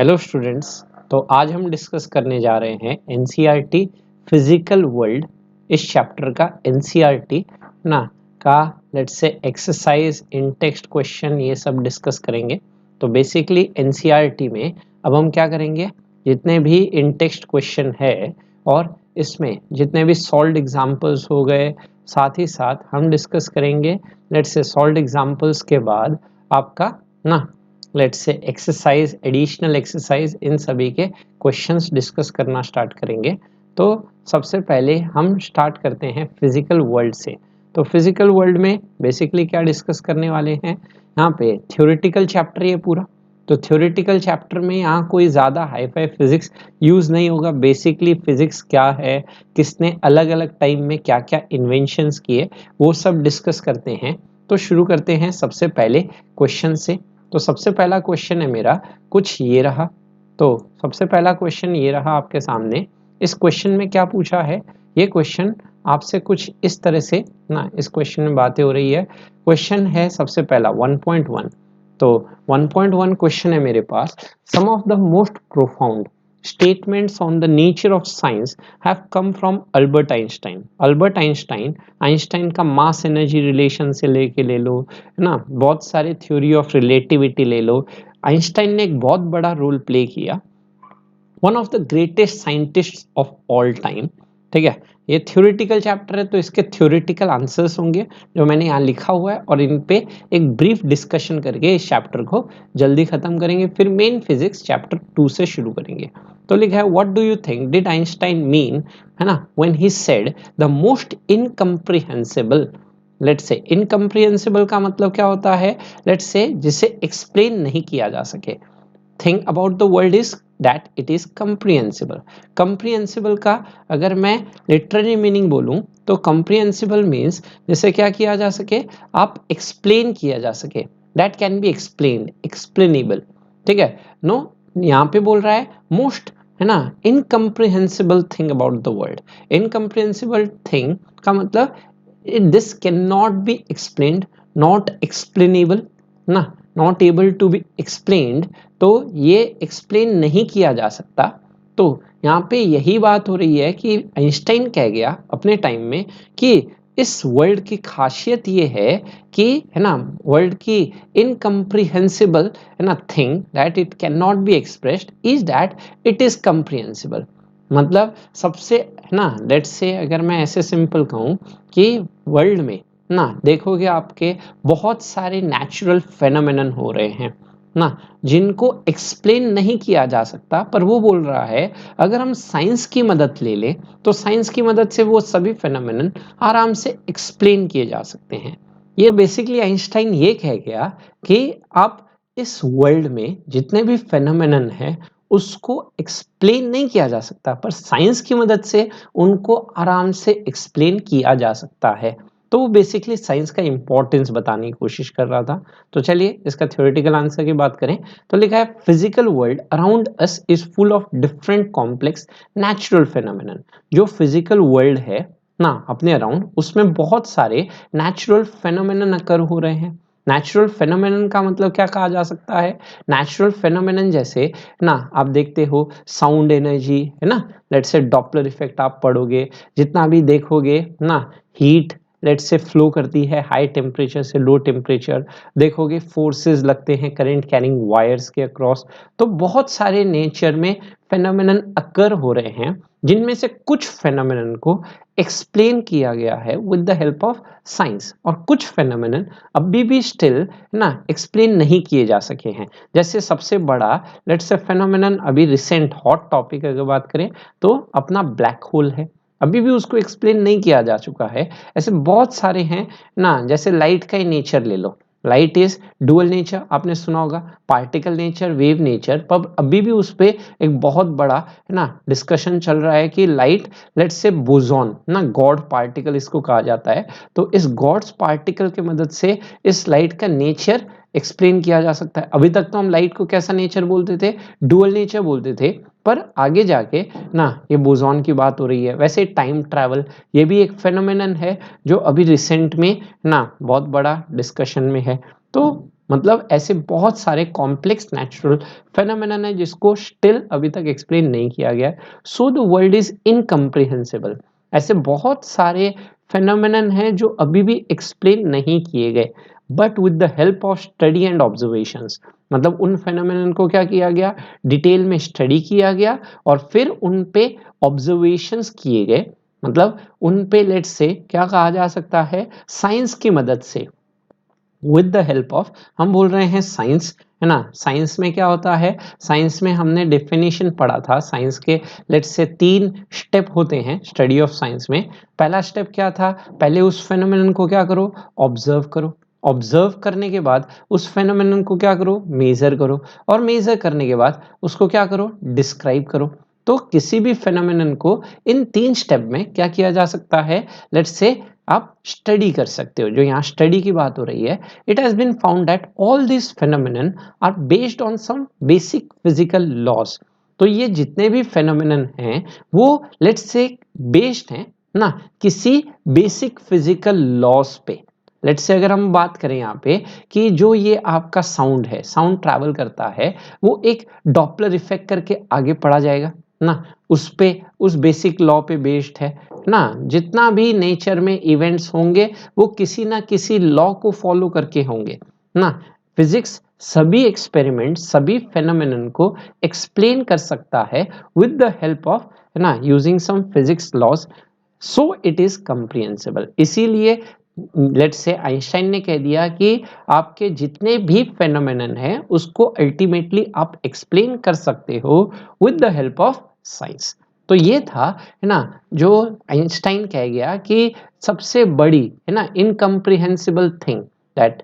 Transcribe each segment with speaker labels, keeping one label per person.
Speaker 1: Hello students. तो आज हम डिस्कस करने जा रहे हैं एनसीईआरटी फिजिकल वर्ल्ड इस चैप्टर का एनसीईआरटी ना का let's say exercise in text question ये सब डिस्कस करेंगे। तो बेसिकली एनसीईआरटी में अब हम क्या करेंगे, जितने भी इन टेक्स्ट क्वेश्चन है और इसमें जितने भी सॉल्व्ड एग्जांपल्स हो गए, साथ ही साथ हम डिस्कस करेंगे लेट्स से सॉल्व्ड एग्जांपल्स के बाद आपका ना लेट्स से एक्सरसाइज एडिशनल एक्सरसाइज इन सभी के क्वेश्चंस डिस्कस करना स्टार्ट करेंगे। तो सबसे पहले हम स्टार्ट करते हैं फिजिकल वर्ल्ड से। तो फिजिकल वर्ल्ड में बेसिकली क्या डिस्कस करने वाले हैं, यहाँ पे थ्योरेटिकल चैप्टर ये पूरा। तो थ्योरेटिकल चैप्टर में यहाँ कोई ज़्यादा हाई फाई फिजिक्स यूज़ नहीं होगा। बेसिकली फिजिक्स क्या है, किसने अलग अलग टाइम में क्या क्या इन्वेंशंस किए, वो सब डिस्कस करते हैं। तो शुरू करते हैं सबसे पहले क्वेश्चन से। तो सबसे पहला क्वेश्चन है मेरा कुछ ये रहा। तो सबसे पहला क्वेश्चन ये रहा आपके सामने। इस क्वेश्चन में क्या पूछा है, ये क्वेश्चन आपसे कुछ इस तरह से ना, इस क्वेश्चन में बातें हो रही है। क्वेश्चन है सबसे पहला 1.1। तो 1.1 क्वेश्चन है मेरे पास। Some of the most profound statements on the nature of science have come from Albert Einstein. Albert Einstein, Einstein का मास एनर्जी रिलेशन से लेके ले लो, है ना, बहुत सारे थ्योरी ऑफ रिलेटिविटी ले लो, आइंस्टाइन ने एक बहुत बड़ा रोल प्ले किया। One of the greatest scientist of all time. ठीक है, ये थ्योरेटिकल चैप्टर है तो इसके थ्योरेटिकल आंसर्स होंगे जो मैंने यहाँ लिखा हुआ है, और इन पे एक ब्रीफ डिस्कशन करके इस चैप्टर को जल्दी खत्म करेंगे। फिर मेन फिजिक्स चैप्टर 2 से शुरू करेंगे। तो लिखा है what do you think did Einstein mean, है ना, when he said the most incomprehensible. Let's say incomprehensible का मतलब क्या होता है, लेट्स से जिसे एक्सप्लेन नहीं किया जा सके। Thing about the world is that it is comprehensible. Comprehensible का अगर मैं लिटरली मीनिंग बोलूं तो कंप्रिहेंसिबल मीन्स जिसे क्या किया जा सके, आप एक्सप्लेन किया जा सके, that can be explained, explainable. ठीक है, नो यहाँ पे बोल रहा है मोस्ट, है ना, incomprehensible thing about the world. Incomprehensible thing का मतलब this can not be explained, not explainable ना, not able to be explained. तो ये एक्सप्लेन नहीं किया जा सकता। तो यहाँ पे यही बात हो रही है कि आइंस्टाइन कह गया अपने टाइम में कि इस वर्ल्ड की खासियत ये है कि, है ना, वर्ल्ड की इनकम्प्रिहेंसिबल, है ना, thing that it can not be expressed is that it is comprehensible. मतलब सबसे, है ना, लेट्स से अगर मैं ऐसे सिंपल कहूँ कि वर्ल्ड में ना देखोगे आपके बहुत सारे नेचुरल फेनोमेनन हो रहे हैं ना, जिनको एक्सप्लेन नहीं किया जा सकता। पर वो बोल रहा है अगर हम साइंस की मदद ले लें तो साइंस की मदद से वो सभी फेनोमेनन आराम से एक्सप्लेन किए जा सकते हैं। ये बेसिकली आइंस्टाइन ये कह गया कि आप इस वर्ल्ड में जितने भी फेनोमेनन है उसको एक्सप्लेन नहीं किया जा सकता, पर साइंस की मदद से उनको आराम से एक्सप्लेन किया जा सकता है। तो वो बेसिकली साइंस का इंपॉर्टेंस बताने की कोशिश कर रहा था। तो चलिए इसका थ्योरेटिकल आंसर की बात करें तो लिखा है physical world around us is full of different complex natural phenomenon. जो फिजिकल वर्ल्ड है ना अपने अराउंड, उसमें बहुत सारे नेचुरल फेनोमेनन अकर हो रहे हैं। नेचुरल फेनोमेनन का मतलब क्या कहा जा सकता है, नेचुरल फेनोमेनन जैसे ना आप देखते हो साउंड एनर्जी, है ना, लेट्स से डॉपलर इफेक्ट आप पढ़ोगे, जितना भी देखोगे ना, हीट लेट्स से फ्लो करती है हाई टेम्परेचर से लो टेम्परेचर, देखोगे फोर्सेस लगते हैं करंट कैरिंग वायर्स के अक्रॉस। तो बहुत सारे नेचर में फेनोमेनन अकर हो रहे हैं, जिनमें से कुछ फेनोमेनन को एक्सप्लेन किया गया है with the help of science, और कुछ फेनोमेनन अभी भी स्टिल ना एक्सप्लेन नहीं किए जा सके हैं। जैसे सबसे बड़ा लेट्स से फेनोमेनन अभी रिसेंट हॉट टॉपिक अगर बात करें तो अपना ब्लैक होल है, अभी भी उसको एक्सप्लेन नहीं किया जा चुका है। ऐसे बहुत सारे हैं ना, जैसे लाइट का ही नेचर ले लो, लाइट इज डुअल नेचर, आपने सुना होगा, पार्टिकल नेचर, वेव नेचर, पर अभी भी उस पर एक बहुत बड़ा, है ना, डिस्कशन चल रहा है कि लाइट लेट्स से बोसॉन ना, गॉड पार्टिकल इसको कहा जाता है। तो इस गॉड्स पार्टिकल की मदद से इस लाइट का नेचर एक्सप्लेन किया जा सकता है। अभी तक तो हम लाइट को कैसा नेचर बोलते थे, डुअल नेचर बोलते थे, पर आगे जाके ना ये बोसॉन की बात हो रही है। वैसे टाइम ट्रैवल ये भी एक फेनोमेनन है जो अभी रिसेंट में ना बहुत बड़ा डिस्कशन में है। तो मतलब ऐसे बहुत सारे कॉम्प्लेक्स नेचुरल फेनोमेनन है जिसको स्टिल अभी तक एक्सप्लेन नहीं किया गया, सो द वर्ल्ड इज इनकम्प्रिहेंसिबल। ऐसे बहुत सारे फेनोमेनन हैं जो अभी भी एक्सप्लेन नहीं किए गए, but with the help of study and observations, मतलब उन फेनोमेनन को क्या किया गया, डिटेल में स्टडी किया गया और फिर उन पे ऑब्जर्वेशंस किए गए, मतलब उन पे लेट्स से क्या कहा जा सकता है, साइंस की मदद से, विद द हेल्प ऑफ, हम बोल रहे हैं साइंस, है ना। साइंस में क्या होता है, साइंस में हमने डेफिनेशन पढ़ा था, साइंस के लेट्स से 3 स्टेप होते हैं स्टडी ऑफ साइंस में। पहला स्टेप क्या था, पहले उस फेनोमेनन को क्या करो, ऑब्जर्व करो, ऑब्जर्व करने के बाद उस फेनोमेनन को क्या करो, मेजर करो, और मेजर करने के बाद उसको क्या करो, डिस्क्राइब करो। तो किसी भी फेनोमेनन को इन 3 स्टेप में क्या किया जा सकता है, लेट्स से आप स्टडी कर सकते हो। जो यहाँ स्टडी की बात हो रही है, it has been found that all this phenomenon are based on some basic physical laws. तो ये जितने भी फेनोमेनन हैं वो लेट्स से बेस्ड हैं ना किसी बेसिक फिजिकल लॉज पे। लेट्स से अगर हम बात करें यहाँ पे कि जो ये आपका साउंड है, साउंड ट्रैवल करता है, वो एक डॉपलर इफेक्ट करके आगे पढ़ा जाएगा ना, उस पे, उस बेसिक लॉ पे बेस्ड है ना। जितना भी नेचर में इवेंट्स होंगे वो किसी ना किसी लॉ को फॉलो करके होंगे ना। फिजिक्स सभी एक्सपेरिमेंट, सभी फेनोमेनन को एक्सप्लेन कर सकता है विद द हेल्प ऑफ, है ना, using some physics laws, so it is comprehensible. इसीलिए लेट्स से आइंस्टाइन ने कह दिया कि आपके जितने भी फेनोमेनन हैं उसको अल्टीमेटली आप एक्सप्लेन कर सकते हो with the help of science. तो ये था, है ना, जो आइंस्टाइन कह गया कि सबसे बड़ी, है ना, incomprehensible thing that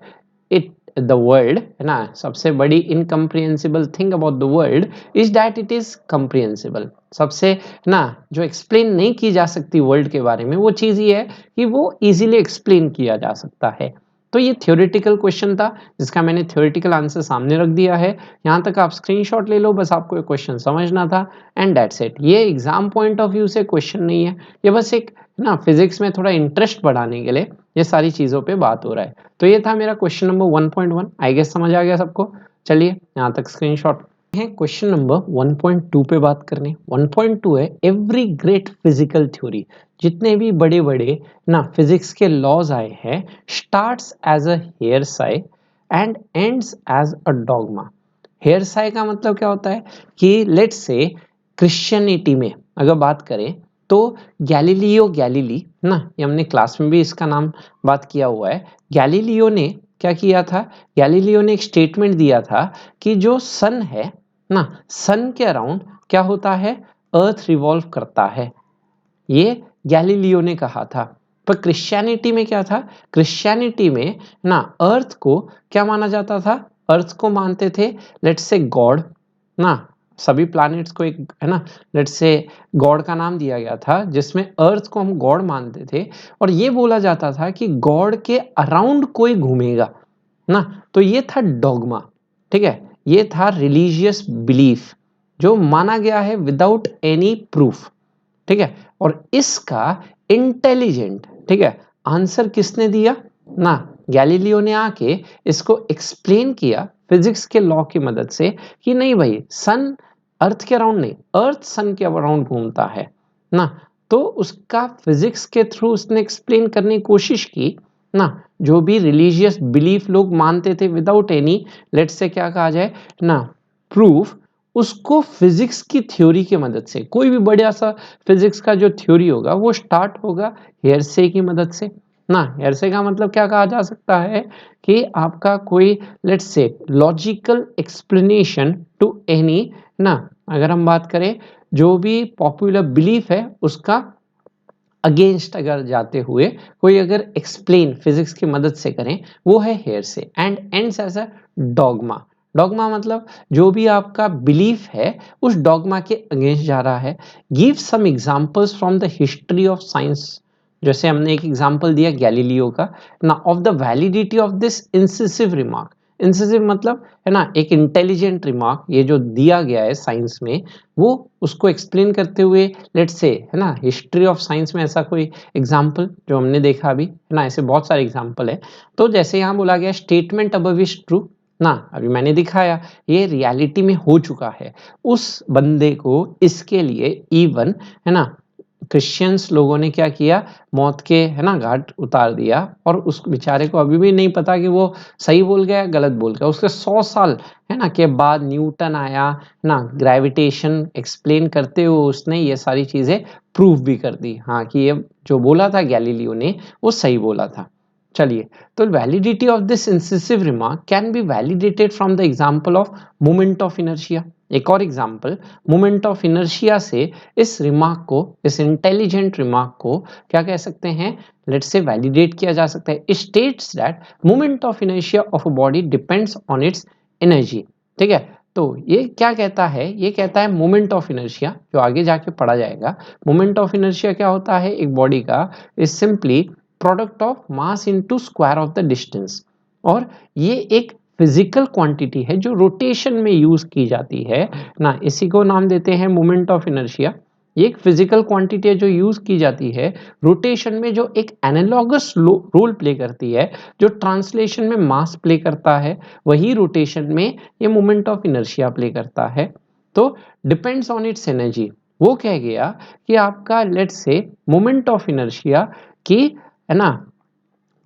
Speaker 1: it the world, है ना, सबसे बड़ी incomprehensible thing about the world is that it is comprehensible. सबसे ना जो एक्सप्लेन नहीं की जा सकती वर्ल्ड के बारे में, वो चीज़ ये है कि वो इजीली एक्सप्लेन किया जा सकता है। तो ये थ्योरेटिकल क्वेश्चन था जिसका मैंने थ्योरेटिकल आंसर सामने रख दिया है। यहाँ तक आप स्क्रीनशॉट ले लो, बस आपको ये क्वेश्चन समझना था एंड दैट्स इट। ये एग्जाम पॉइंट ऑफ व्यू से क्वेश्चन नहीं है, ये बस एक ना फिजिक्स में थोड़ा इंटरेस्ट बढ़ाने के लिए ये सारी चीज़ों पे बात हो रहा है। तो ये था मेरा क्वेश्चन नंबर 1.1। आई गेस समझ आ गया सबको। चलिए यहाँ तक स्क्रीनशॉट है। क्वेश्चन नंबर 1.2 पे बात करने। 1.2 है, एवरी ग्रेट फिजिकल थ्योरी, जितने भी बड़े बड़े ना फिजिक्स के लॉज आए हैं, starts as a hearsay and ends as a dogma. Hearsay का मतलब क्या होता है कि लेट्स से क्रिश्चियनिटी में अगर बात करें तो गैलीलियो गैलीली ना, ये हमने क्लास में भी इसका नाम बात किया हुआ है। गैलीलियो ने क्या किया था, गैलीलियो ने एक स्टेटमेंट दिया था कि जो सन है ना, सन के अराउंड क्या होता है, अर्थ रिवॉल्व करता है, ये गैलीलियो ने कहा था। पर क्रिश्चियनिटी में क्या था, क्रिश्चियनिटी में ना अर्थ को क्या माना जाता था, अर्थ को मानते थे लेट्स से गॉड ना, सभी प्लैनेट्स को एक, है ना, लेट्स से गॉड का नाम दिया गया था जिसमें अर्थ को हम गॉड मानते थे, और ये बोला जाता था कि गॉड के अराउंड कोई घूमेगा ना। तो ये था डॉगमा, ठीक है, ये था रिलीजियस बिलीफ जो माना गया है विदाउट एनी प्रूफ, ठीक है। और इसका इंटेलिजेंट, ठीक है, आंसर किसने दिया ना, गैलीलियो ने आके इसको एक्सप्लेन किया फिजिक्स के लॉ की मदद से कि नहीं भाई, सन अर्थ के अराउंड नहीं, अर्थ सन के अराउंड घूमता है ना। तो उसका फिजिक्स के थ्रू उसने एक्सप्लेन करने की कोशिश की ना। जो भी रिलीजियस बिलीफ लोग मानते थे विदाउट एनी लेट्स से क्या कहा जाए ना प्रूफ, उसको फिजिक्स की थ्योरी की मदद से, कोई भी बढ़िया सा फिजिक्स का जो थ्योरी होगा वो स्टार्ट होगा हेयरसे की मदद से ना। हेयरसे का मतलब क्या कहा जा सकता है कि आपका कोई let's say logical explanation to any ना, अगर हम बात करें जो भी पॉपुलर बिलीफ है उसका अगेंस्ट अगर जाते हुए कोई अगर एक्सप्लेन फिजिक्स की मदद से करें, वो है hearsay. And ends as a dogma. Dogma मतलब जो भी आपका बिलीफ है उस डॉगमा के अगेंस्ट जा रहा है। Give some examples from the history of science, जैसे हमने एक एग्जांपल दिया गैलीलियो का ना, of the validity of this incisive remark. Incisive मतलब है ना एक इंटेलिजेंट रिमार्क, ये जो दिया गया है साइंस में, वो उसको एक्सप्लेन करते हुए लेट्स से, है ना, हिस्ट्री ऑफ साइंस में ऐसा कोई एग्जांपल जो हमने देखा अभी, है ना, ऐसे बहुत सारे एग्जांपल है। तो जैसे यहाँ बोला गया स्टेटमेंट अबव इज ट्रू, ना, अभी मैंने दिखाया ये रियलिटी में हो चुका है। उस बंदे को इसके लिए इवन, है ना, क्रिश्चियंस लोगों ने क्या किया, मौत के, है ना, घाट उतार दिया, और उस बेचारे को अभी भी नहीं पता कि वो सही बोल गया गलत बोल गया। उसके 100 साल, है ना, के बाद न्यूटन आया, है ना, ग्रेविटेशन एक्सप्लेन करते हुए उसने ये सारी चीजें प्रूव भी कर दी, हाँ, कि ये जो बोला था गैलीलियो ने वो सही बोला था। चलिए, तो validity of this incisive remark can be validated from the example of moment of inertia. एक और एग्जांपल मोमेंट ऑफ इनर्शिया से इस रिमार्क को, इस इंटेलिजेंट रिमार्क को क्या कह सकते हैं, लेट्स से वैलिडेट किया जा सकता है। It states that moment of inertia of a body depends on it's energy. ठीक है, तो ये क्या कहता है, ये कहता है मोमेंट ऑफ इनर्शिया, जो आगे जाके पढ़ा जाएगा, मोमेंट ऑफ इनर्शिया क्या होता है एक बॉडी का, is simply product of mass into square of the distance. और ये एक फिजिकल क्वांटिटी है जो रोटेशन में यूज की जाती है ना, इसी को नाम देते हैं मोमेंट ऑफ इनर्शिया। ये एक फिजिकल क्वांटिटी है जो यूज की जाती है रोटेशन में, जो एक एनालॉगस रोल प्ले करती है, जो ट्रांसलेशन में मास प्ले करता है, वही रोटेशन में ये मोमेंट ऑफ इनर्शिया प्ले करता है। तो डिपेंड्स ऑन इट्स एनर्जी, वो कह गया कि आपका let's say moment of inertia की, है ना,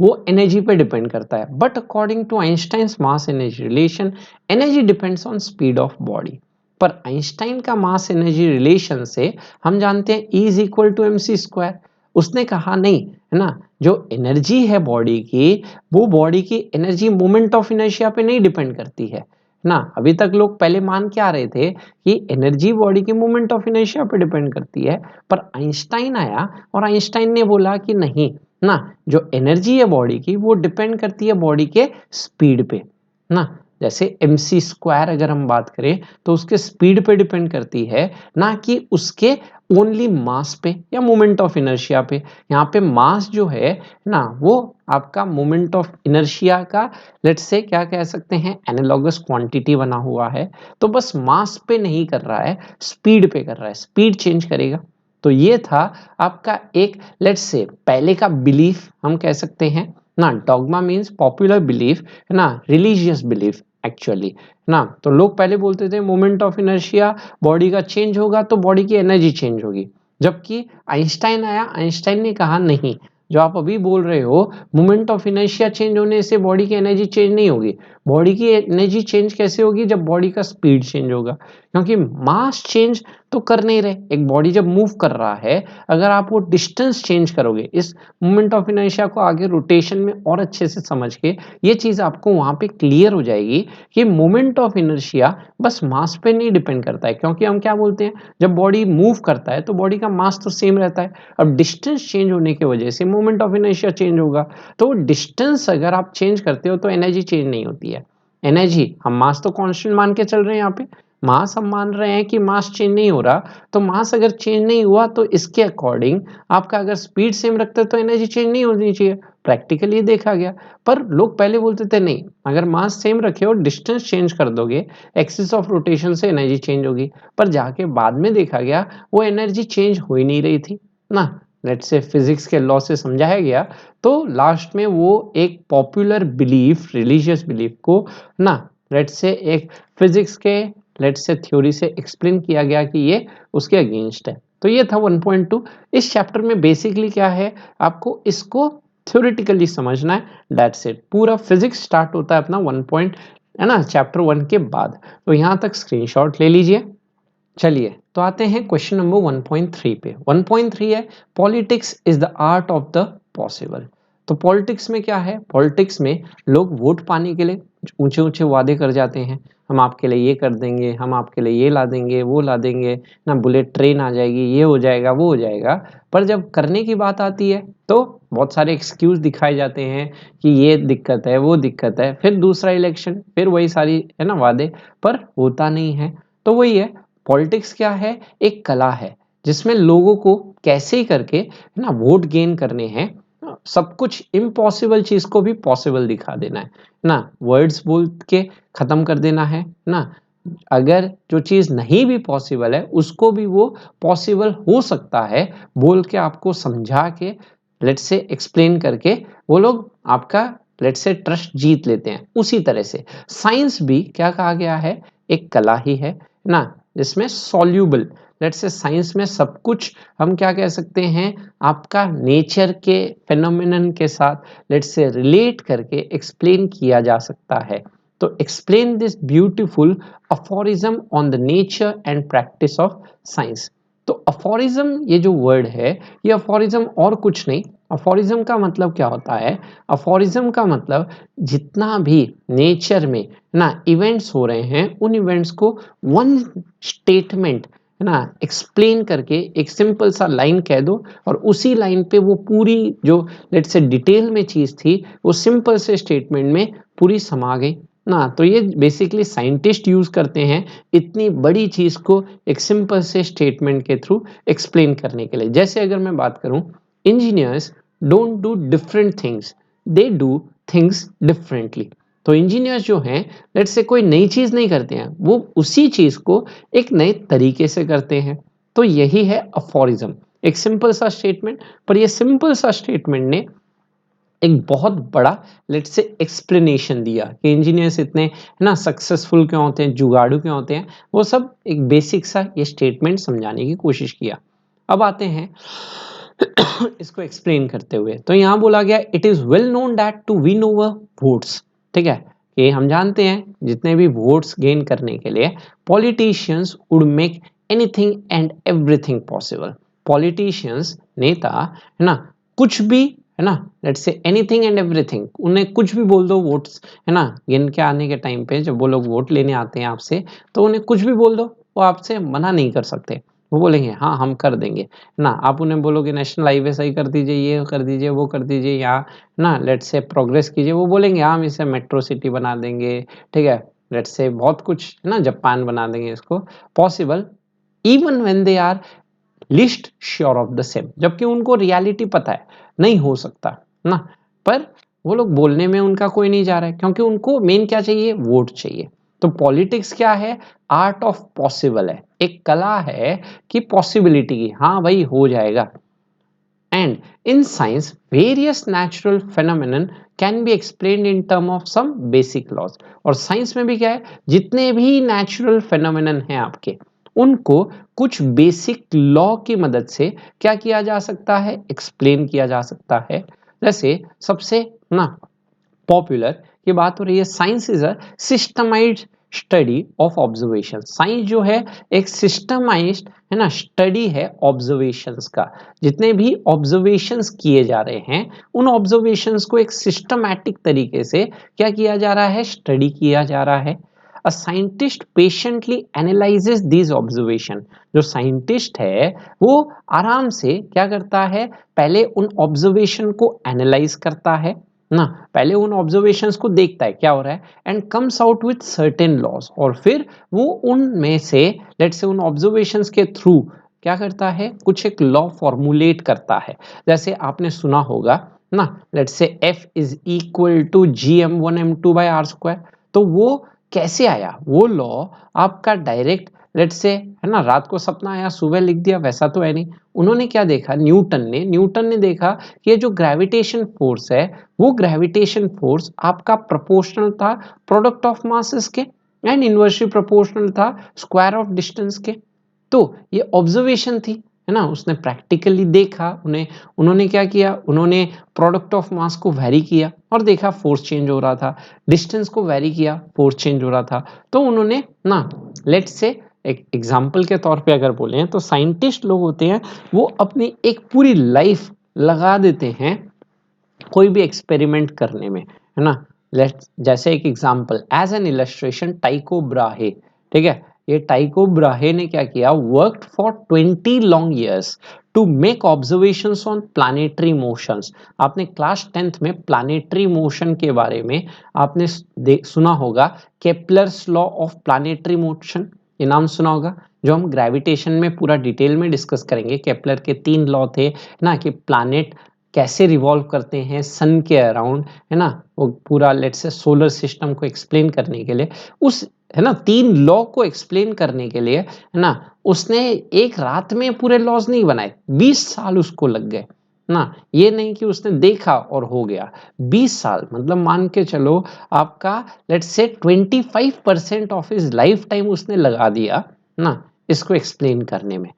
Speaker 1: वो एनर्जी पे डिपेंड करता है। But according to Einstein's mass energy relation, energy depends on speed of body. पर आइंस्टाइन का मास एनर्जी रिलेशन से हम जानते हैं E is equal to M C square. उसने कहा नहीं, है ना, जो एनर्जी है बॉडी की, वो बॉडी की एनर्जी मोमेंट ऑफ इनर्शिया पे नहीं डिपेंड करती है ना। अभी तक लोग पहले मान के आ रहे थे कि एनर्जी बॉडी की मोमेंट ऑफ इनर्शिया पे डिपेंड करती है, पर आइंस्टाइन आया और आइंस्टाइन ने बोला कि नहीं ना, जो एनर्जी है बॉडी की वो डिपेंड करती है बॉडी के स्पीड पे ना। जैसे एम सी स्क्वायर अगर हम बात करें तो उसके स्पीड पे डिपेंड करती है, ना कि उसके ओनली मास पे या मोमेंट ऑफ इनर्शिया पे। यहाँ पे मास जो है ना, वो आपका मोमेंट ऑफ इनर्शिया का लेट्स से क्या कह सकते हैं, एनालॉगस क्वांटिटी बना हुआ है। तो बस मास पे नहीं कर रहा है, स्पीड पे कर रहा है, स्पीड चेंज करेगा। तो ये था आपका एक लेट्स से पहले का बिलीफ हम कह सकते हैं ना। डॉगमा मीन्स पॉपुलर बिलीफ, है ना, रिलीजियस बिलीफ एक्चुअली ना। तो लोग पहले बोलते थे मोमेंट ऑफ इनर्शिया बॉडी का चेंज होगा तो बॉडी की एनर्जी चेंज होगी, जबकि आइंस्टाइन आया, आइंस्टाइन ने कहा नहीं, जो आप अभी बोल रहे हो मोमेंट ऑफ इनर्शिया चेंज होने से बॉडी की एनर्जी चेंज नहीं होगी। बॉडी की एनर्जी चेंज कैसे होगी, जब बॉडी का स्पीड चेंज होगा, क्योंकि मास चेंज तो कर नहीं रहे। एक बॉडी जब मूव कर रहा है, अगर आप वो डिस्टेंस चेंज करोगे, इस मोमेंट ऑफ इनर्शिया को आगे रोटेशन में और अच्छे से समझ के ये चीज आपको वहां पे क्लियर हो जाएगी कि मोमेंट ऑफ इनर्शिया बस मास पे नहीं डिपेंड करता है। क्योंकि हम क्या बोलते हैं, जब बॉडी मूव करता है तो बॉडी का मास तो सेम रहता है, अब डिस्टेंस चेंज होने की वजह से मोमेंट ऑफ इनर्शिया चेंज होगा। तो डिस्टेंस अगर आप चेंज करते हो तो एनर्जी चेंज नहीं होती है। एनर्जी हम मास तो कांस्टेंट मान के चल रहे हैं, यहाँ पे मास हम मान रहे हैं कि मास चेंज नहीं हो रहा, तो मास अगर चेंज नहीं हुआ तो इसके अकॉर्डिंग आपका अगर स्पीड सेम रखते हैं तो एनर्जी चेंज नहीं होनी चाहिए। प्रैक्टिकली देखा गया। पर लोग पहले बोलते थे नहीं, अगर मास सेम रखे और डिस्टेंस चेंज कर दोगे, एक्सिस ऑफ रोटेशन से एनर्जी चेंज होगी। पर जाके बाद में देखा गया वो एनर्जी चेंज हो ही नहीं रही थी ना। लेट्स से फिजिक्स के लॉ से समझाया गया, तो लास्ट में वो एक पॉपुलर बिलीफ, रिलीजियस बिलीफ को ना, लेट्स से एक फिजिक्स के लेट्स से थ्योरी से एक्सप्लेन किया गया कि ये उसके अगेंस्ट है। तो ये था 1.2। इस चैप्टर में बेसिकली क्या है, आपको इसको थ्योरेटिकली समझना है, दैट्स इट। पूरा फिजिक्स स्टार्ट होता है अपना 1 पॉइंट, है ना, चैप्टर 1 के बाद। तो यहाँ तक स्क्रीनशॉट ले लीजिए। चलिए, तो आते हैं क्वेश्चन नंबर 1.3 पे। 1.3 है politics is the art of the possible. तो पॉलिटिक्स में क्या है, पॉलिटिक्स में लोग वोट पाने के लिए ऊंचे ऊंचे वादे कर जाते हैं, हम आपके लिए ये कर देंगे, हम आपके लिए ये ला देंगे, वो ला देंगे ना, बुलेट ट्रेन आ जाएगी, ये हो जाएगा, वो हो जाएगा। पर जब करने की बात आती है तो बहुत सारे एक्सक्यूज दिखाए जाते हैं कि ये दिक्कत है, वो दिक्कत है, फिर दूसरा इलेक्शन, फिर वही सारी, है ना, वादे, पर होता नहीं है। तो वही है, पॉलिटिक्स क्या है, एक कला है जिसमें लोगों को कैसे ही करके, है ना, वोट गेन करने हैं, सब कुछ इम्पॉसिबल चीज को भी पॉसिबल दिखा देना है ना, वर्ड्स बोल के खत्म कर देना है ना। अगर जो चीज नहीं भी पॉसिबल है उसको भी वो पॉसिबल हो सकता है बोल के आपको समझा के, लेट्स से एक्सप्लेन करके, वो लोग आपका लेट्स से ट्रस्ट जीत लेते हैं। उसी तरह से साइंस भी क्या कहा गया है, एक कला ही है ना, जिसमें सॉल्यूबल, लेट्स से साइंस में सब कुछ हम क्या कह सकते हैं, आपका नेचर के फेनोमेनन के साथ लेट्स से रिलेट करके एक्सप्लेन किया जा सकता है। तो explain this beautiful aphorism on the nature and practice of science. तो अफोरिज्म ये जो वर्ड है, ये अफोरिज्म और कुछ नहीं, अफोरिज्म का मतलब क्या होता है, अफोरिज्म का मतलब जितना भी नेचर में ना इवेंट्स हो रहे हैं, उन इवेंट्स को वन स्टेटमेंट है ना एक्सप्लेन करके एक सिंपल सा लाइन कह दो, और उसी लाइन पे वो पूरी जो लेट्स से डिटेल में चीज थी वो सिंपल से स्टेटमेंट में पूरी समा गई ना। तो ये बेसिकली साइंटिस्ट यूज करते हैं इतनी बड़ी चीज को एक सिंपल से स्टेटमेंट के थ्रू एक्सप्लेन करने के लिए। जैसे अगर मैं बात करूं, engineers don't do different things, they do things differently. तो इंजीनियर्स जो हैं लेट्स से कोई नई चीज नहीं करते हैं, वो उसी चीज को एक नए तरीके से करते हैं। तो यही है अफोरिज्म, एक सिंपल सा स्टेटमेंट, पर ये सिंपल सा स्टेटमेंट ने एक बहुत बड़ा लेट्स से एक्सप्लेनेशन दिया कि इंजीनियर्स इतने है ना सक्सेसफुल क्यों होते हैं, जुगाड़ू क्यों होते हैं, वो सब एक बेसिक सा ये स्टेटमेंट समझाने की कोशिश किया। अब आते हैं इसको एक्सप्लेन करते हुए। तो यहां बोला गया it is well known that to win over votes, ठीक है, कि हम जानते हैं जितने भी वोट्स गेन करने के लिए politicians would make anything and everything possible. Politicians, नेता है ना, कुछ भी है ना, let's say anything and everything, उन्हें कुछ भी बोल दो वोट्स है ना, गिन के आने के टाइम पे जब वो लोग वोट लेने आते हैं आपसे, तो उन्हें कुछ भी बोल दो, वो आपसे मना नहीं कर सकते। वो बोलेंगे हाँ हम कर देंगे ना। आप उन्हें बोलोगे नेशनल हाईवे सही कर दीजिए, ये कर दीजिए, वो कर दीजिए, यहाँ ना लेट्स से प्रोग्रेस कीजिए, वो बोलेंगे हाँ हम इसे मेट्रो सिटी बना देंगे, ठीक है, लेट्स से बहुत कुछ है ना, जापान बना देंगे इसको possible, even when they are least sure of the same, जबकि उनको रियलिटी पता है नहीं हो सकता ना, पर वो लोग बोलने में उनका कोई नहीं जा रहा है, क्योंकि उनको मेन क्या चाहिए, वोट चाहिए। तो पॉलिटिक्स क्या है, आर्ट ऑफ पॉसिबल है, एक कला है कि पॉसिबिलिटी की, हाँ भाई हो जाएगा। And in science various natural phenomenon can be explained in term of some basic laws. और साइंस में भी क्या है, जितने भी नेचुरल फेनोमेनन हैं आपके, उनको कुछ बेसिक लॉ की मदद से क्या किया जा सकता है, एक्सप्लेन किया जा सकता है। जैसे सबसे ना पॉपुलर की बात हो रही है, science is a systemised study of observation. Science जो है एक सिस्टमाइज्ड है ना स्टडी है ऑब्जर्वेशंस का। जितने भी ऑब्जर्वेशंस किए जा रहे हैं, उन ऑब्जर्वेशंस को एक सिस्टमैटिक तरीके से क्या किया जा रहा है, स्टडी किया जा रहा है। A scientist patiently analyses these observation. जो साइंटिस्ट है वो आराम से क्या करता है, पहले उन ऑब्जर्वेशन को एनालाइज करता है ना, पहले उन ऑब्जर्वेशंस को देखता है क्या हो रहा है, and comes out with certain laws, और फिर वो उनमें से लेट्स से उन ऑब्जर्वेशंस के थ्रू क्या करता है, कुछ एक लॉ फॉर्मुलेट करता है। जैसे आपने सुना होगा ना, let's say F is equal to GM1 M2 by R square. तो वो कैसे आया, वो लॉ आपका डायरेक्ट लेट्स से है ना, रात को सपना आया सुबह लिख दिया, वैसा तो है नहीं। उन्होंने क्या देखा, न्यूटन ने देखा कि ये जो ग्रेविटेशन फोर्स है, वो ग्रेविटेशन फोर्स आपका प्रोपोर्शनल था प्रोडक्ट ऑफ मासेस के, एंड इनवर्सली प्रोपोर्शनल था स्क्वायर ऑफ डिस्टेंस के। तो ये ऑब्जर्वेशन थी है ना, उसने प्रैक्टिकली देखा, उन्होंने क्या किया, उन्होंने प्रोडक्ट ऑफ मास को वेरी किया और देखा फोर्स चेंज हो रहा था, डिस्टेंस को वेरी किया, फोर्स चेंज हो रहा था। तो उन्होंने ना लेट्स से एक एग्जाम्पल के तौर पे अगर बोले तो साइंटिस्ट लोग होते हैं, वो अपनी एक पूरी लाइफ लगा देते हैं कोई भी एक्सपेरिमेंट करने में, है ना। लेट्स जैसे एक example as an illustration, Tycho Brahe, ठीक है, ये टाइको ब्राहे ने क्या किया, worked for 20 long years to make observations on planetary motions. आपने क्लास 10th में प्लैनेटरी मोशन के बारे में आपने सुना होगा, Kepler's law of planetary motion, ये नाम सुना होगा, जो हम ग्रेविटेशन में पूरा डिटेल में डिस्कस करेंगे। केप्लर के 3 लॉ थे ना, कि प्लैनेट कैसे रिवॉल्व करते हैं सन के अराउंड, है ना, वो पूरा लेट्स से सोलर सिस्टम को एक्सप्लेन करने के लिए, उस है ना 3 लॉ को एक्सप्लेन करने के लिए, है ना, उसने एक रात में पूरे लॉज नहीं बनाए, 20 साल उसको लग गए ना, ये नहीं कि उसने देखा और हो गया। 20 साल मतलब मान के चलो आपका let's say 25% of his life time उसने लगा दिया ना इसको एक्सप्लेन करने में।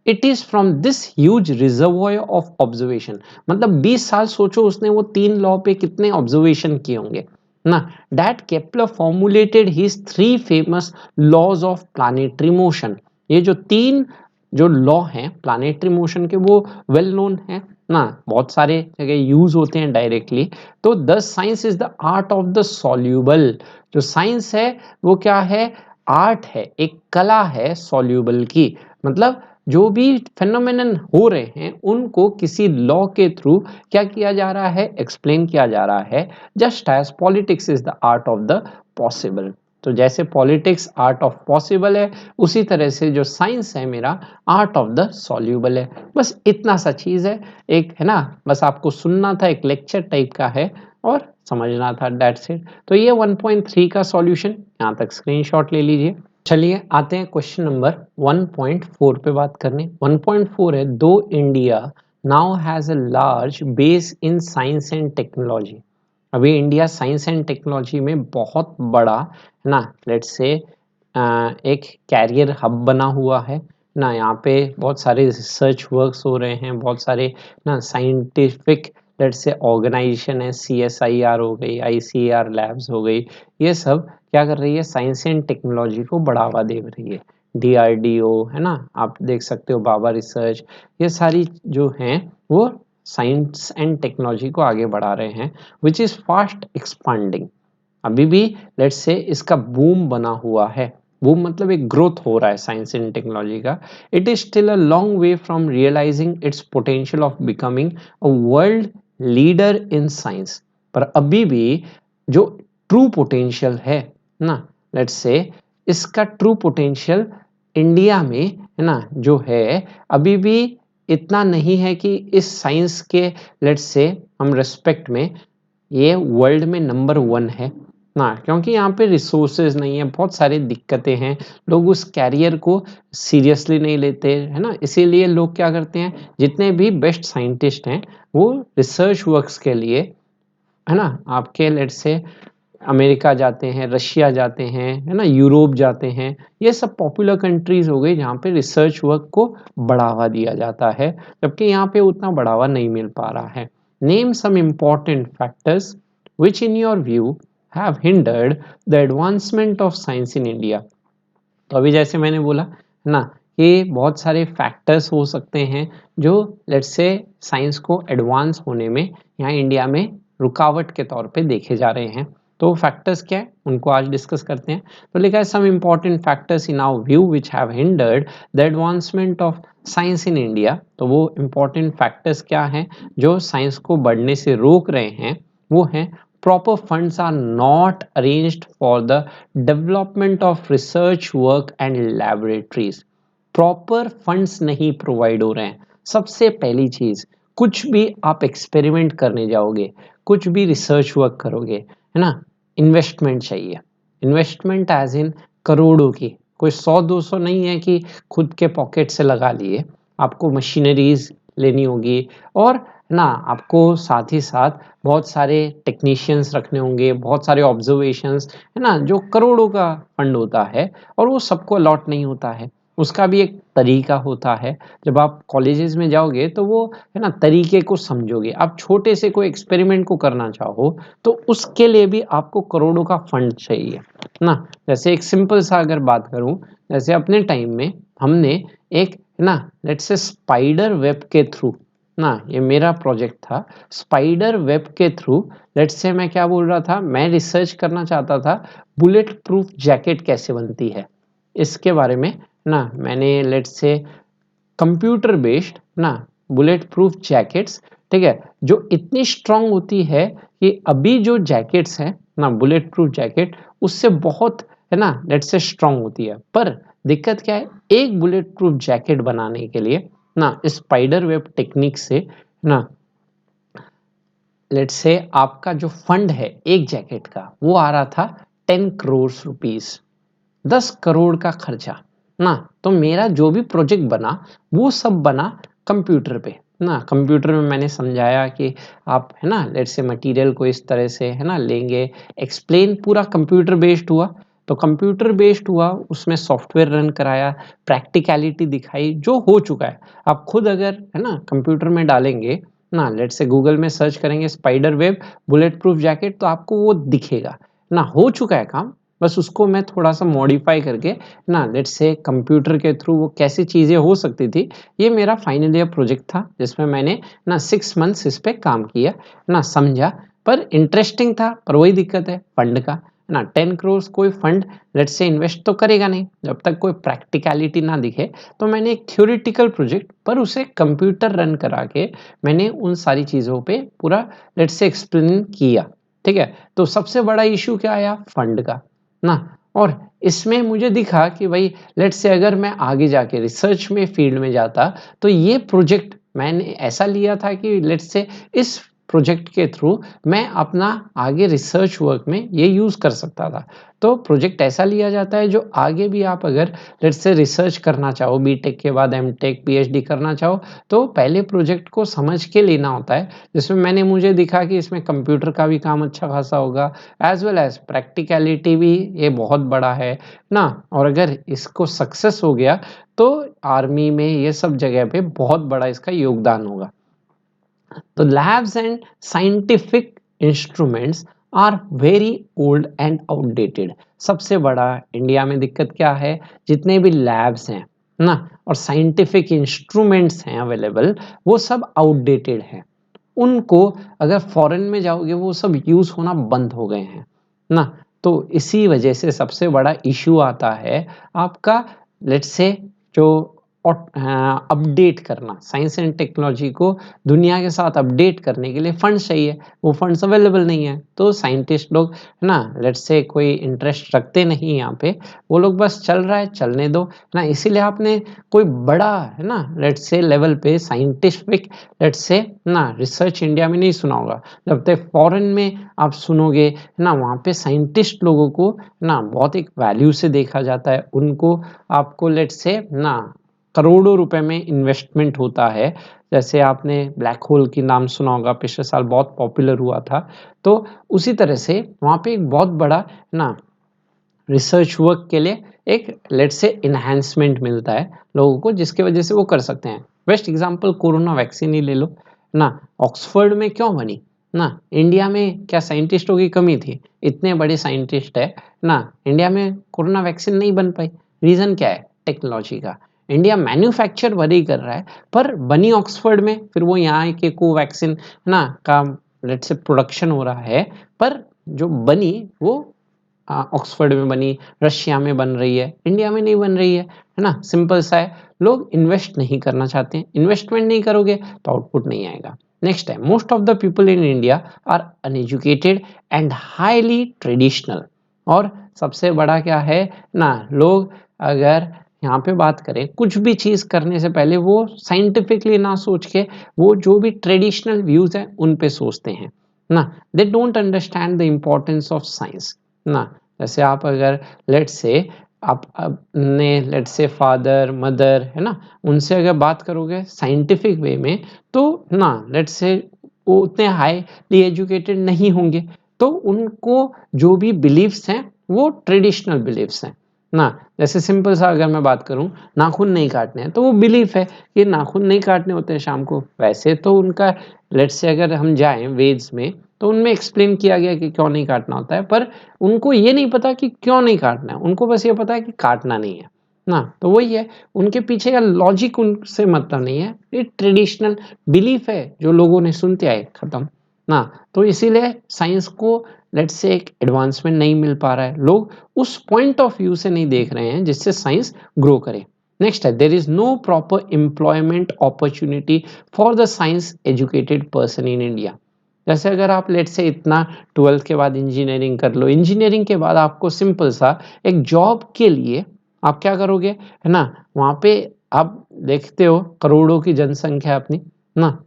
Speaker 1: It is from this huge reservoir of observation, मतलब 20 साल सोचो उसने वो 3 लॉ पे कितने ऑब्जर्वेशन किए होंगे ना। That Kepler formulated his 3 famous laws of planetary motion. ये जो 3 जो लॉ हैं प्लानिटरी मोशन के वो वेल नोन है ना, बहुत सारे जगह यूज होते हैं डायरेक्टली। तो the science is the art of the soluble. जो साइंस है वो क्या है, आर्ट है, एक कला है सॉल्यूबल की, मतलब जो भी फेनोमेनन हो रहे हैं उनको किसी लॉ के थ्रू क्या किया जा रहा है, एक्सप्लेन किया जा रहा है। Just as politics is the art of the possible. तो जैसे पॉलिटिक्स आर्ट ऑफ पॉसिबल है, उसी तरह से जो साइंस है मेरा आर्ट ऑफ द सॉल्यूबल है। बस इतना सा चीज है, एक है ना, बस आपको सुनना था, एक लेक्चर टाइप का है और समझना था, दैट्स इट। तो ये 1.3 का सॉल्यूशन, यहाँ तक स्क्रीनशॉट ले लीजिए। चलिए आते हैं क्वेश्चन नंबर 1.4 पे बात करने। 1.4 है, दो India now has a large base in science and technology. अभी इंडिया साइंस एंड टेक्नोलॉजी में बहुत बड़ा है ना, लेट्स से एक कैरियर हब बना हुआ है ना। यहाँ पे बहुत सारे रिसर्च वर्क्स हो रहे हैं, बहुत सारे ना साइंटिफिक लेट्स से ऑर्गेनाइजेशन है, CSIR हो गई, ICAR लैब्स हो गई, ये सब क्या कर रही है, साइंस एंड टेक्नोलॉजी को बढ़ावा दे रही है। DRDO है ना, आप देख सकते हो, बाबा रिसर्च, ये सारी जो हैं वो साइंस एंड टेक्नोलॉजी को आगे बढ़ा रहे हैं, विच इज़ फास्ट एक्सपांडिंग। अभी भी लेट्स से इसका बूम बना हुआ है, बूम मतलब एक ग्रोथ हो रहा है साइंस एंड टेक्नोलॉजी का। It is still a long way from realising its potential of becoming a world leader in science. पर अभी भी जो ट्रू पोटेंशियल है ना, लेट्स से इसका ट्रू पोटेंशियल इंडिया में है ना जो है, अभी भी इतना नहीं है कि इस साइंस के लेट्स से हम रेस्पेक्ट में ये वर्ल्ड में नंबर 1 है ना, क्योंकि यहाँ पे रिसोर्सेज नहीं है, बहुत सारी दिक्कतें हैं, लोग उस कैरियर को सीरियसली नहीं लेते है ना। इसीलिए लोग क्या करते हैं, जितने भी बेस्ट साइंटिस्ट हैं वो रिसर्च वर्क्स के लिए है ना आपके लेट से अमेरिका जाते हैं, रशिया जाते हैं है ना, यूरोप जाते हैं। ये सब पॉपुलर कंट्रीज हो गई जहाँ पे रिसर्च वर्क को बढ़ावा दिया जाता है, जबकि यहाँ पे उतना बढ़ावा नहीं मिल पा रहा है। Name some important factors which in your view have hindered the advancement of science in India. तो अभी जैसे मैंने बोला है ना कि बहुत सारे फैक्टर्स हो सकते हैं जो लेट्स से साइंस को एडवांस होने में यहाँ इंडिया में रुकावट के तौर पे देखे जा रहे हैं। तो फैक्टर्स क्या है उनको आज डिस्कस करते हैं। तो लिखा है some important factors in our view which have hindered the advancement of science in India. तो वो इम्पॉर्टेंट फैक्टर्स क्या हैं जो साइंस को बढ़ने से रोक रहे हैं, वो हैं proper funds are not arranged for the development of research work and laboratories। Proper funds नहीं प्रोवाइड हो रहे हैं। सबसे पहली चीज, कुछ भी आप एक्सपेरिमेंट करने जाओगे, कुछ भी रिसर्च वर्क करोगे है ना, इन्वेस्टमेंट चाहिए। इन्वेस्टमेंट एज इन करोड़ों की, कोई 100-200 नहीं है कि खुद के पॉकेट से लगा लिए। आपको मशीनरीज लेनी होगी और ना आपको साथ ही साथ बहुत सारे टेक्नीशियंस रखने होंगे, बहुत सारे ऑब्जर्वेशंस है ना, जो करोड़ों का फंड होता है और वो सबको अलॉट नहीं होता है, उसका भी एक तरीका होता है। जब आप कॉलेजेस में जाओगे तो वो है ना तरीके को समझोगे। आप छोटे से कोई एक्सपेरिमेंट को करना चाहो तो उसके लिए भी आपको करोड़ों का फंड चाहिए ना। जैसे एक सिंपल सा अगर बात करूं, जैसे अपने टाइम में हमने एक है ना लेट्स से स्पाइडर वेब के थ्रू ना, ये मेरा प्रोजेक्ट था, स्पाइडर वेब के थ्रू लेट्स से मैं क्या बोल रहा था, मैं रिसर्च करना चाहता था बुलेट प्रूफ जैकेट कैसे बनती है, इसके बारे में ना मैंने लेट्स से कंप्यूटर बेस्ड ना बुलेट प्रूफ जैकेट्स, ठीक है, जो इतनी स्ट्रांग होती है कि अभी जो जैकेट्स हैं ना बुलेट प्रूफ जैकेट उससे बहुत है ना लेट्स से स्ट्रांग होती है। पर दिक्कत क्या है, एक बुलेट प्रूफ जैकेट बनाने के लिए ना स्पाइडर वेब टेक्निक से ना लेट्स से आपका जो फंड है एक जैकेट का वो आ रहा था 10 करोड़ रुपीस, 10 करोड़ का खर्चा ना। तो मेरा जो भी प्रोजेक्ट बना वो सब बना कंप्यूटर पे, ना कंप्यूटर में मैंने समझाया कि आप है ना लेट्स से मटेरियल को इस तरह से है ना लेंगे, एक्सप्लेन पूरा कंप्यूटर बेस्ड हुआ। तो कंप्यूटर बेस्ड हुआ, उसमें सॉफ्टवेयर रन कराया, प्रैक्टिकलिटी दिखाई जो हो चुका है। आप खुद अगर है ना कंप्यूटर में डालेंगे ना, लेट्स से गूगल में सर्च करेंगे spider web bullet proof jacket, तो आपको वो दिखेगा ना, हो चुका है काम। बस उसको मैं थोड़ा सा मॉडिफाई करके ना लेट्स से कंप्यूटर के थ्रू वो कैसी चीज़ें हो सकती थी, ये मेरा फाइनल ईयर प्रोजेक्ट था जिसमें मैंने ना 6 मंथ्स इस पे काम किया ना, समझा। पर इंटरेस्टिंग था, पर वही दिक्कत है फंड का ना। 10 करोड़ कोई फंड लेट्स से इन्वेस्ट तो करेगा नहीं जब तक कोई प्रैक्टिकलिटी ना दिखे। तो मैंने एक थ्योरेटिकल प्रोजेक्ट पर उसे कंप्यूटर रन करा के मैंने उन सारी चीज़ों पे पूरा लेट्स से एक्सप्लेन किया। ठीक है, तो सबसे बड़ा इशू क्या आया, फंड का ना। और इसमें मुझे दिखा कि भाई लेट्स से अगर मैं आगे जाके रिसर्च में फील्ड में जाता, तो ये प्रोजेक्ट मैंने ऐसा लिया था कि लेट्स से इस प्रोजेक्ट के थ्रू मैं अपना आगे रिसर्च वर्क में ये यूज़ कर सकता था। तो प्रोजेक्ट ऐसा लिया जाता है जो आगे भी आप अगर लेट्स से रिसर्च करना चाहो, बीटेक के बाद एमटेक पीएचडी करना चाहो, तो पहले प्रोजेक्ट को समझ के लेना होता है। जिसमें मैंने मुझे दिखा कि इसमें कंप्यूटर का भी काम अच्छा खासा होगा, एज वेल एज प्रैक्टिकलिटी भी ये बहुत बड़ा है ना। और अगर इसको सक्सेस हो गया तो आर्मी में ये सब जगह पे बहुत बड़ा इसका योगदान होगा। तो labs and scientific instruments are very old and outdated. सबसे बड़ा इंडिया में दिक्कत क्या है, जितने भी लैब्स हैं ना और साइंटिफिक इंस्ट्रूमेंट्स हैं अवेलेबल, वो सब आउटडेटेड हैं। उनको अगर फॉरेन में जाओगे वो सब यूज होना बंद हो गए हैं ना। तो इसी वजह से सबसे बड़ा इशू आता है आपका लेट्स से जो अपडेट करना, साइंस एंड टेक्नोलॉजी को दुनिया के साथ अपडेट करने के लिए फंड चाहिए, वो फंड्स अवेलेबल नहीं है। तो साइंटिस्ट लोग है ना लेट्स से कोई इंटरेस्ट रखते नहीं यहाँ पे, वो लोग बस चल रहा है चलने दो ना। इसीलिए आपने कोई बड़ा है ना लेट्स से लेवल पे साइंटिफिक लेट्स से ना रिसर्च इंडिया में नहीं सुना होगा। जब तक फॉरेन में आप सुनोगे ना, वहाँ पे साइंटिस्ट लोगों को ना बहुत एक वैल्यू से देखा जाता है, उनको आपको लेट्स से ना करोड़ों रुपए में इन्वेस्टमेंट होता है। जैसे आपने ब्लैक होल की नाम सुना होगा, पिछले साल बहुत पॉपुलर हुआ था। तो उसी तरह से वहाँ पे एक बहुत बड़ा ना रिसर्च वर्क के लिए एक लेट्स से इन्हांसमेंट मिलता है लोगों को, जिसकी वजह से वो कर सकते हैं। बेस्ट एग्जांपल कोरोना वैक्सीन ही ले लो ना, ऑक्सफोर्ड में क्यों बनी ना, इंडिया में क्या साइंटिस्टों की कमी थी, इतने बड़े साइंटिस्ट है ना, इंडिया में कोरोना वैक्सीन नहीं बन पाई। रीजन क्या है, टेक्नोलॉजी का। इंडिया मैन्युफैक्चर भले कर रहा है पर बनी ऑक्सफोर्ड में, फिर वो यहाँ के कोवैक्सीन ना का लेट्स से प्रोडक्शन हो रहा है, पर जो बनी वो ऑक्सफोर्ड में बनी, रशिया में बन रही है, इंडिया में नहीं बन रही है ना। सिंपल सा है, लोग इन्वेस्ट नहीं करना चाहते हैं। इन्वेस्टमेंट नहीं करोगे तो आउटपुट नहीं आएगा। नेक्स्ट है, most of the people in India are uneducated and highly traditional. और सबसे बड़ा क्या है ना, लोग अगर यहाँ पे बात करें कुछ भी चीज़ करने से पहले वो साइंटिफिकली ना सोच के वो जो भी ट्रेडिशनल व्यूज हैं उन पे सोचते हैं ना। They don't understand the importance of science ना। जैसे आप अगर लेट्स से आप अपने लेट्स से फादर मदर है ना, उनसे अगर बात करोगे साइंटिफिक वे में, तो ना लेट्स से वो उतने हाईली एजुकेटेड नहीं होंगे। तो उनको जो भी बिलीव्स हैं वो ट्रेडिशनल बिलीव्स हैं ना। जैसे सिंपल सा अगर मैं बात करूं, नाखून नहीं काटने हैं, तो वो बिलीफ है कि नाखून नहीं काटने होते हैं शाम को। वैसे तो उनका लेट्स से अगर हम जाएं वेद्स में, तो उनमें एक्सप्लेन किया गया कि क्यों नहीं काटना होता है, पर उनको ये नहीं पता कि क्यों नहीं काटना है, उनको बस ये पता है कि काटना नहीं है ना। तो वही है, उनके पीछे का लॉजिक उनसे मतलब नहीं है, ये ट्रेडिशनल बिलीफ है जो लोगों ने सुनते आए, खत्म ना। तो इसीलिए साइंस को लेट्स से एक एडवांसमेंट नहीं मिल पा रहा है, लोग उस पॉइंट ऑफ व्यू से नहीं देख रहे हैं जिससे साइंस ग्रो करे। नेक्स्ट है, there is no proper employment opportunity for the science educated person in India. जैसे अगर आप लेट से इतना 12th के बाद इंजीनियरिंग कर लो, इंजीनियरिंग के बाद आपको सिंपल सा एक जॉब के लिए आप क्या करोगे है ना, वहाँ पे आप देखते हो करोड़ों की जनसंख्या अपनी ना,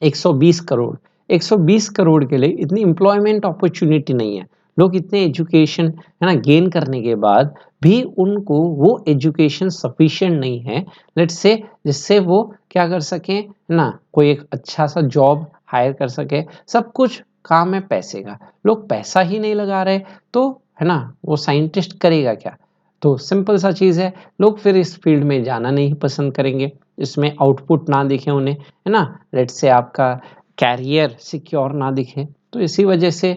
Speaker 1: 120 करोड़, 120 करोड़ के लिए इतनी एम्प्लॉयमेंट अपॉर्चुनिटी नहीं है। लोग इतने एजुकेशन है ना गेन करने के बाद भी उनको वो एजुकेशन सफिशिएंट नहीं है, लेट्स से, जिससे वो क्या कर सकें ना, कोई एक अच्छा सा जॉब हायर कर सके। सब कुछ काम है पैसे का, लोग पैसा ही नहीं लगा रहे तो है ना, वो साइंटिस्ट करेगा क्या? तो सिंपल सा चीज़ है, लोग फिर इस फील्ड में जाना नहीं पसंद करेंगे, इसमें आउटपुट ना दिखे उन्हें, है ना, लेट्स से आपका कैरियर सिक्योर ना दिखे। तो इसी वजह से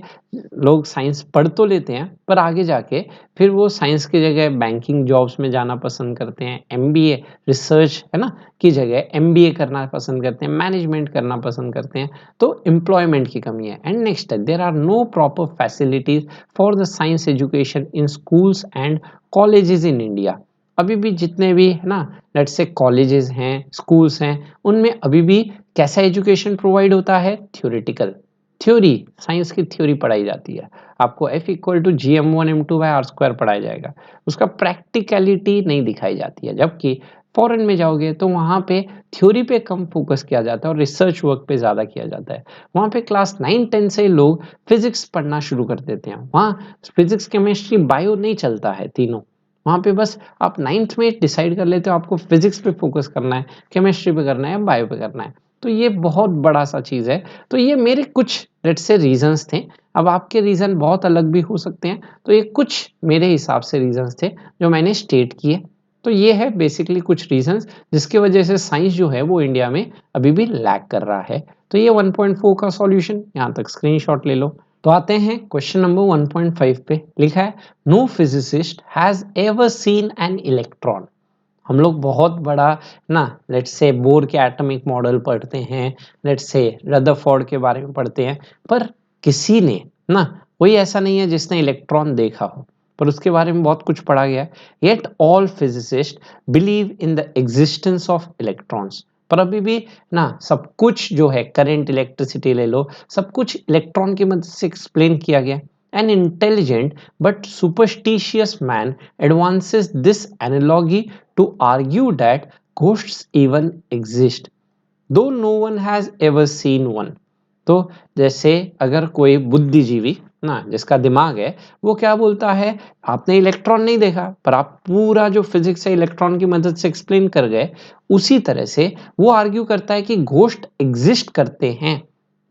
Speaker 1: लोग साइंस पढ़ तो लेते हैं, पर आगे जाके फिर वो साइंस की जगह बैंकिंग जॉब्स में जाना पसंद करते हैं, एमबीए रिसर्च है ना की जगह एमबीए करना पसंद करते हैं, मैनेजमेंट करना पसंद करते हैं। तो एम्प्लॉयमेंट की कमी है। And next, there are no proper facilities for the science education in schools and colleges in India. अभी भी जितने भी है ना, लेट्स से कॉलेजेस हैं, स्कूल्स हैं, उनमें अभी भी कैसा एजुकेशन प्रोवाइड होता है? थ्योरेटिकल, थ्योरी, साइंस की थ्योरी पढ़ाई जाती है। आपको F equal to G M one M two by R square पढ़ाया जाएगा, उसका प्रैक्टिकलिटी नहीं दिखाई जाती है। जबकि फॉरेन में जाओगे तो वहाँ पे थ्योरी पे कम फोकस किया जाता है और रिसर्च वर्क पे ज़्यादा किया जाता है। वहाँ पे क्लास 9-10 से लोग फिजिक्स पढ़ना शुरू कर देते हैं। वहाँ फिजिक्स केमिस्ट्री बायो नहीं चलता है तीनों। वहाँ पे बस आप 9th में डिसाइड कर लेते हो आपको फिजिक्स पे फोकस करना है, केमिस्ट्री पे करना है, बायो पे करना है। तो ये बहुत बड़ा सा चीज़ है। तो ये मेरे कुछ लेट्स से रीजंस थे। अब आपके रीजन बहुत अलग भी हो सकते हैं, तो ये कुछ मेरे हिसाब से रीजंस थे जो मैंने स्टेट किए। तो ये है बेसिकली कुछ रीजंस जिसकी वजह से साइंस जो है वो इंडिया में अभी भी लैग कर रहा है। तो ये 1.4 का सॉल्यूशन, यहाँ तक स्क्रीनशॉट ले लो। तो आते हैं क्वेश्चन नंबर 1.5 पे। लिखा है, no physicist has ever seen an electron. हम लोग बहुत बड़ा ना, लेट्स से बोर के एटॉमिक मॉडल पढ़ते हैं, लेट्स से रदरफोर्ड के बारे में पढ़ते हैं, पर किसी ने ना, कोई ऐसा नहीं है जिसने इलेक्ट्रॉन देखा हो, पर उसके बारे में बहुत कुछ पढ़ा गया है। Yet all physicist believe in the existence of electrons. पर अभी भी ना सब कुछ जो है, करंट, इलेक्ट्रिसिटी ले लो, सब कुछ इलेक्ट्रॉन की मदद से एक्सप्लेन किया गया। An intelligent but superstitious man advances this analogy to argue that ghosts even exist, though no one has ever seen one. तो जैसे अगर कोई बुद्धिजीवी ना, जिसका दिमाग है, वो क्या बोलता है, आपने इलेक्ट्रॉन नहीं देखा पर आप पूरा जो फिजिक्स है इलेक्ट्रॉन की मदद से एक्सप्लेन कर गए, उसी तरह से वो आर्ग्यू करता है कि घोस्ट एग्जिस्ट करते हैं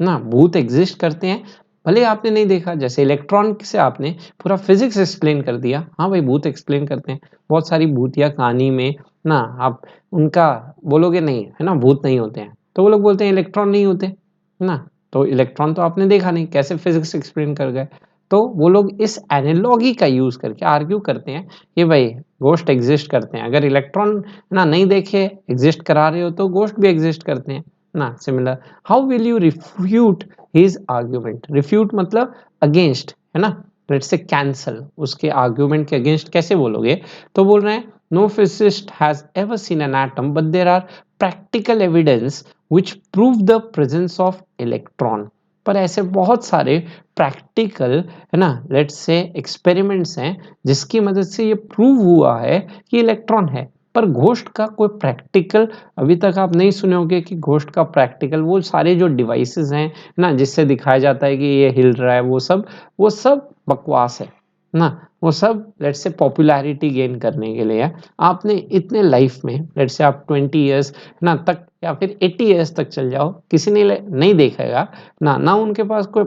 Speaker 1: ना, भूत एग्जिस्ट करते हैं, भले आपने नहीं देखा। जैसे इलेक्ट्रॉन से आपने पूरा फिजिक्स एक्सप्लेन कर दिया, हाँ भाई भूत एक्सप्लेन करते हैं। बहुत सारी भूतिया कहानी में ना आप उनका बोलोगे नहीं है ना, भूत नहीं होते हैं, तो वो लोग बोलते हैं इलेक्ट्रॉन नहीं होते ना, तो इलेक्ट्रॉन तो आपने देखा नहीं, कैसे फिजिक्स एक्सप्लेन कर गए। तो वो लोग इस एनालॉजी का यूज करके आर्ग्यू करते हैं कि भाई गोस्ट एग्जिस्ट करते हैं। अगर इलेक्ट्रॉन ना नहीं देखे एग्जिस्ट करा रहे हो तो गोस्ट भी एग्जिस्ट करते हैं ना। Similar, how will you refute his argument? Refute मतलब अगेंस्ट, है ना, लेट्स से कैंसल, उसके आर्ग्यूमेंट के अगेंस्ट कैसे बोलोगे? तो बोल रहे हैं, no physicist has ever seen an atom but there are practical evidence which prove the presence of electron। पर ऐसे बहुत सारे प्रैक्टिकल है ना, लेट्स से एक्सपेरिमेंट्स हैं जिसकी मदद से ये प्रूव हुआ है कि इलेक्ट्रॉन है। पर घोस्ट का कोई प्रैक्टिकल अभी तक आप नहीं सुने होंगे कि घोस्ट का प्रैक्टिकल, वो सारे जो डिवाइसेस हैं ना जिससे दिखाया जाता है कि ये हिल रहा है, वो सब बकवास है ना। वो सब लेट्स से पॉपुलैरिटी गेन करने के लिए है। आपने इतने लाइफ में लेट्स से आप 20 ईयर्स ना तक या फिर 80 ईयर्स तक चल जाओ, किसी ने नहीं देखेगा ना उनके पास कोई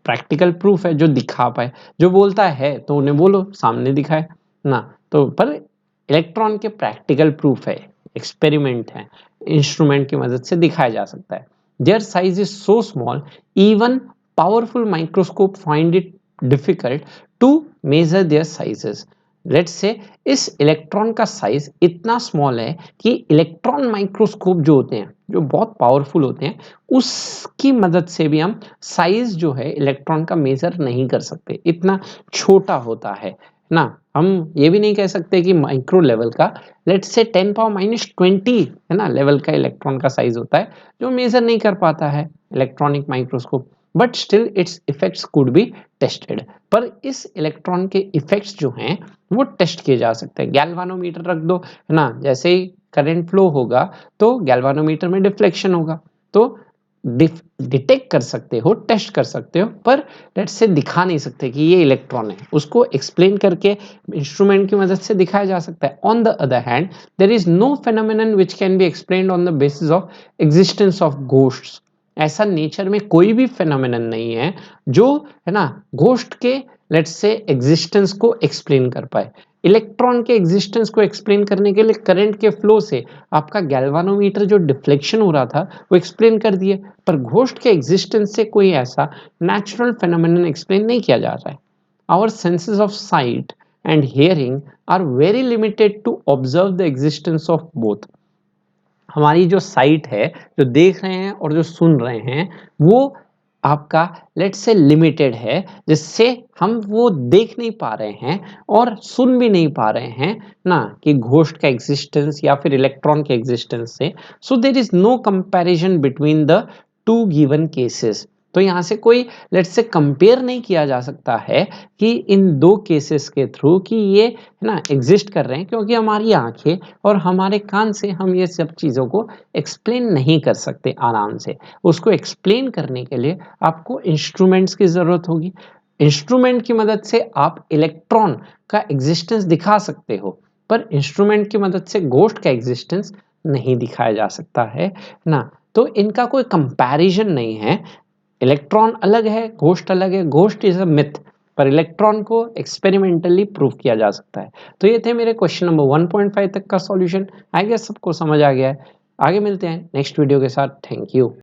Speaker 1: प्रैक्टिकल प्रूफ है जो दिखा पाए। जो बोलता है तो उन्हें बोलो सामने दिखाए ना। तो पर इलेक्ट्रॉन के प्रैक्टिकल प्रूफ है, एक्सपेरिमेंट है, इंस्ट्रूमेंट की मदद से दिखाया जा सकता है। Their size is so small even powerful microscope find it difficult to measure their sizes. Let's say इस इलेक्ट्रॉन का साइज इतना स्मॉल है कि इलेक्ट्रॉन माइक्रोस्कोप जो होते हैं, जो बहुत पावरफुल होते हैं, उसकी मदद से भी हम साइज जो है इलेक्ट्रॉन का मेजर नहीं कर सकते, इतना छोटा होता है ना। हम ये भी नहीं कह सकते कि माइक्रो लेवल का, लेट्स से 10⁻⁻20 है ना लेवल का इलेक्ट्रॉन का साइज होता है, जो मेजर नहीं कर पाता है electronic microscope. But still it's effects could be tested. पर इस इलेक्ट्रॉन के इफेक्ट्स जो हैं वो टेस्ट किए जा सकते हैं। गैल्वानोमीटर रख दो है ना, जैसे ही करंट फ्लो होगा तो गैल्वानोमीटर में डिफ्लेक्शन होगा, तो डिटेक्ट कर सकते हो, टेस्ट कर सकते हो, पर लेट्स से दिखा नहीं सकते कि ये इलेक्ट्रॉन है। उसको एक्सप्लेन करके इंस्ट्रूमेंट की मदद से दिखाया जा सकता है। On the other hand there is no phenomenon which can be explained on the basis of existence of ghosts. ऐसा नेचर में कोई भी फेनोमेनन नहीं है जो है ना घोस्ट के लेट्स से एग्जिस्टेंस को एक्सप्लेन कर पाए। इलेक्ट्रॉन के एग्जिस्टेंस को एक्सप्लेन करने के लिए करंट के फ्लो से आपका गैल्वानोमीटर जो डिफ्लेक्शन हो रहा था वो एक्सप्लेन कर दिए, पर घोस्ट के एग्जिस्टेंस से कोई ऐसा नेचुरल फेनोमेनन एक्सप्लेन नहीं किया जा रहा है। Our senses of sight and hearing are very limited to observe the existence of both. हमारी जो साइट है, जो देख रहे हैं और जो सुन रहे हैं, वो आपका लेट्स से लिमिटेड है, जिससे हम वो देख नहीं पा रहे हैं और सुन भी नहीं पा रहे हैं ना कि घोस्ट का एग्जिस्टेंस या फिर इलेक्ट्रॉन के एग्जिस्टेंस से। So there is no comparison between the two given cases. तो यहाँ से कोई लेट्स से कंपेयर नहीं किया जा सकता है कि इन दो केसेस के थ्रू कि ये है ना एग्जिस्ट कर रहे हैं, क्योंकि हमारी आंखें और हमारे कान से हम ये सब चीज़ों को एक्सप्लेन नहीं कर सकते आराम से। उसको एक्सप्लेन करने के लिए आपको इंस्ट्रूमेंट्स की ज़रूरत होगी। इंस्ट्रूमेंट की मदद से आप इलेक्ट्रॉन का एग्जिस्टेंस दिखा सकते हो, पर इंस्ट्रूमेंट की मदद से घोस्ट का एग्जिस्टेंस नहीं दिखाया जा सकता है ना। तो इनका कोई कंपैरिजन नहीं है। इलेक्ट्रॉन अलग है, घोस्ट अलग है। घोस्ट इज अ मिथ, पर इलेक्ट्रॉन को एक्सपेरिमेंटली प्रूव किया जा सकता है। तो ये थे मेरे क्वेश्चन नंबर 1.5 तक का सॉल्यूशन। आई गेस सबको समझ आ गया है। आगे मिलते हैं नेक्स्ट वीडियो के साथ। Thank you.